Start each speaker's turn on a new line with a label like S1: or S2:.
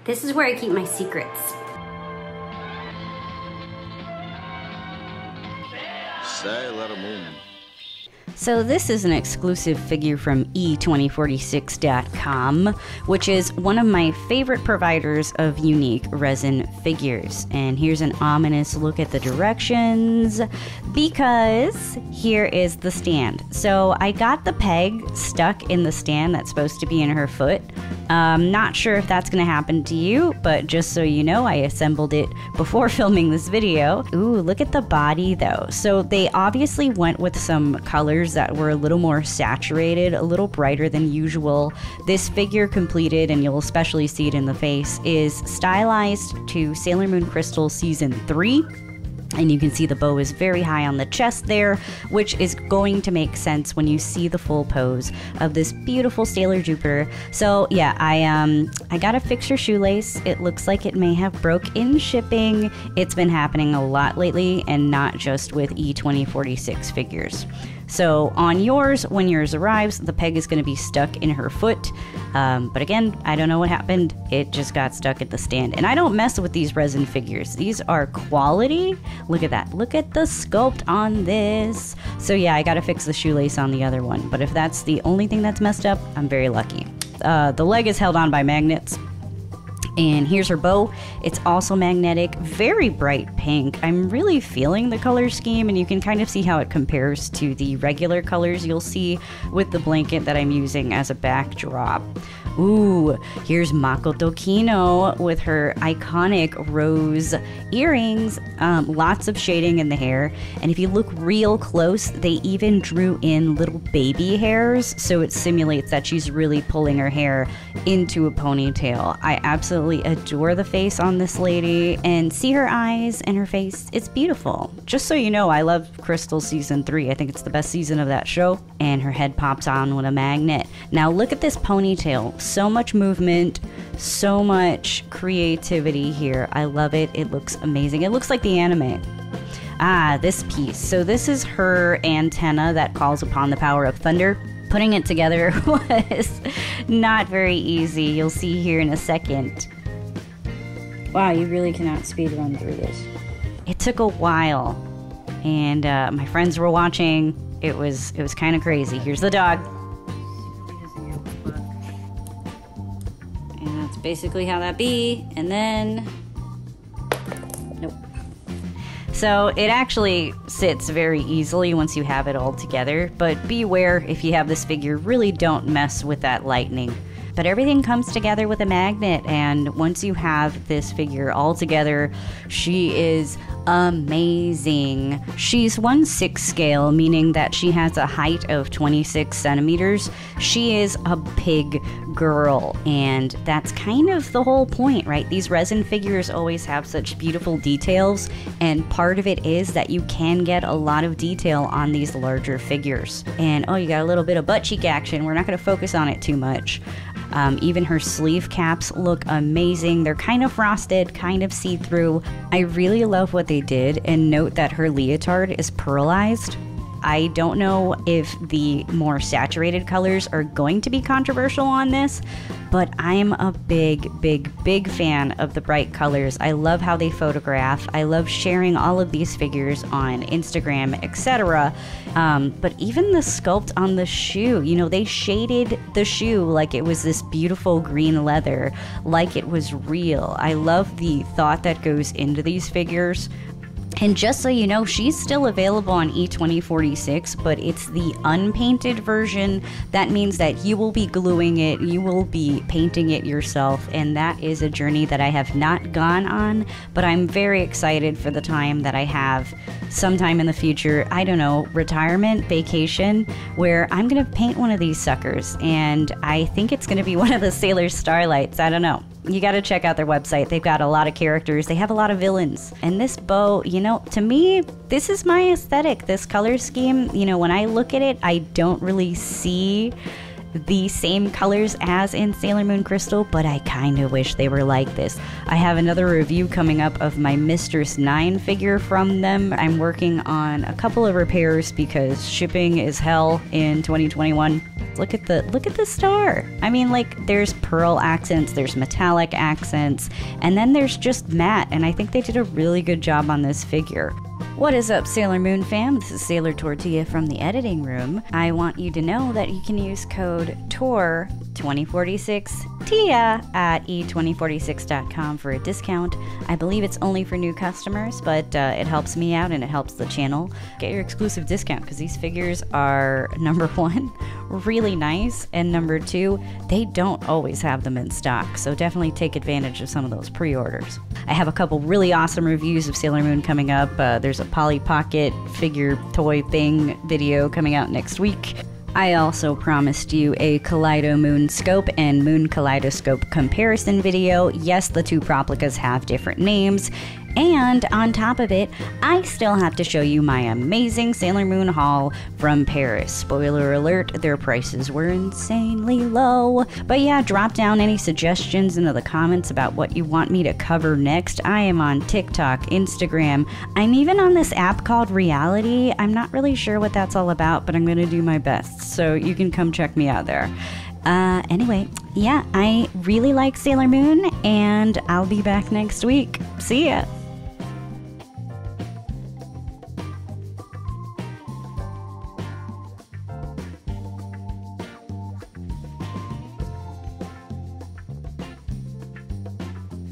S1: This is where I keep my secrets.
S2: Sailor Moon.
S3: So this is an exclusive figure from e2046.com, which is one of my favorite providers of unique resin figures. And here's an ominous look at the directions, because here is the stand. So I got the peg stuck in the stand that's supposed to be in her foot. Not sure if that's going to happen to you, but just so you know, I assembled it before filming this video. Ooh, look at the body though. So they obviously went with some colors that were a little more saturated, a little brighter than usual. This figure completed, and you'll especially see it in the face, is stylized to Sailor Moon Crystal Season 3. And you can see the bow is very high on the chest there, which is going to make sense when you see the full pose of this beautiful Sailor Jupiter. So yeah, I got to fix her shoelace. It looks like it may have broke in shipping. It's been happening a lot lately, and not just with E2046 figures. So on yours, when yours arrives, the peg is going to be stuck in her foot. But again, I don't know what happened. It just got stuck at the stand. And I don't mess with these resin figures. These are quality. Look at that. Look at the sculpt on this. So yeah, I got to fix the shoelace on the other one. But if that's the only thing that's messed up, I'm very lucky. The leg is held on by magnets. And here's her bow. It's also magnetic, very bright pink. I'm really feeling the color scheme, and you can kind of see how it compares to the regular colors you'll see with the blanket that I'm using as a backdrop. Ooh, here's Makoto Kino with her iconic rose earrings, lots of shading in the hair, and if you look real close, they even drew in little baby hairs, so it simulates that she's really pulling her hair into a ponytail. I absolutely adore the face on this lady, and see her eyes and her face. It's beautiful. Just so you know, I love Crystal Season 3. I think it's the best season of that show, and her head pops on with a magnet. Now look at this ponytail. So much movement, so much creativity here. I love it. It looks amazing. It looks like the anime. Ah, this piece. So this is her antenna that calls upon the power of thunder. Putting it together was not very easy. You'll see here in a second. Wow, you really cannot speed run through this. It took a while, and my friends were watching. It was kind of crazy. Here's the dog. And that's basically how that be. And then, nope. So it actually sits very easily once you have it all together, but beware if you have this figure, really don't mess with that lightning. But everything comes together with a magnet, and once you have this figure all together, she is amazing. She's 1/6 scale, meaning that she has a height of 26 centimeters. She is a big girl, and that's kind of the whole point, right? These resin figures always have such beautiful details, and part of it is that you can get a lot of detail on these larger figures. And oh, you got a little bit of butt cheek action. We're not going to focus on it too much. Even her sleeve caps look amazing. They're kind of frosted, kind of see-through. I really love what they did, and note that her leotard is pearlized. I don't know if the more saturated colors are going to be controversial on this, but I'm a big fan of the bright colors. I love how they photograph. I love sharing all of these figures on Instagram, etc. But even the sculpt on the shoe, you know, they shaded the shoe like it was this beautiful green leather, like it was real. I love the thought that goes into these figures. And just so you know, she's still available on E2046, but it's the unpainted version. That means that you will be gluing it, you will be painting it yourself, and that is a journey that I have not gone on, but I'm very excited for the time that I have sometime in the future, I don't know, retirement, vacation, where I'm gonna paint one of these suckers, and I think it's gonna be one of the Sailor Starlights, I don't know. You gotta check out their website. They've got a lot of characters. They have a lot of villains. And this bow, you know, to me, this is my aesthetic, this color scheme. You know, when I look at it, I don't really see the same colors as in Sailor Moon Crystal, but I kind of wish they were like this. I have another review coming up of my Mistress 9 figure from them. I'm working on a couple of repairs because shipping is hell in 2021. Look at the star. I mean, like, there's pearl accents, there's metallic accents, and then there's just matte, and I think they did a really good job on this figure. What is up, Sailor Moon fam? This is Sailor Tortilla from the editing room. I want you to know that you can use code TOR2046TIA at e2046.com for a discount. I believe it's only for new customers, but it helps me out and it helps the channel. Get your exclusive discount because these figures are, number one, really nice, and number two, they don't always have them in stock, so definitely take advantage of some of those pre-orders. I have a couple really awesome reviews of Sailor Moon coming up. There's a Polly Pocket figure toy thing video coming out next week. I also promised you a Kaleido Moon Scope and Moon Kaleidoscope comparison video. Yes, the two Proplicas have different names. And on top of it, I still have to show you my amazing Sailor Moon haul from Paris. Spoiler alert, their prices were insanely low. But yeah, drop down any suggestions into the comments about what you want me to cover next. I am on TikTok, Instagram. I'm even on this app called Reality. I'm not really sure what that's all about, but I'm gonna do my best. So you can come check me out there. Anyway, yeah, I really like Sailor Moon, and I'll be back next week. See ya!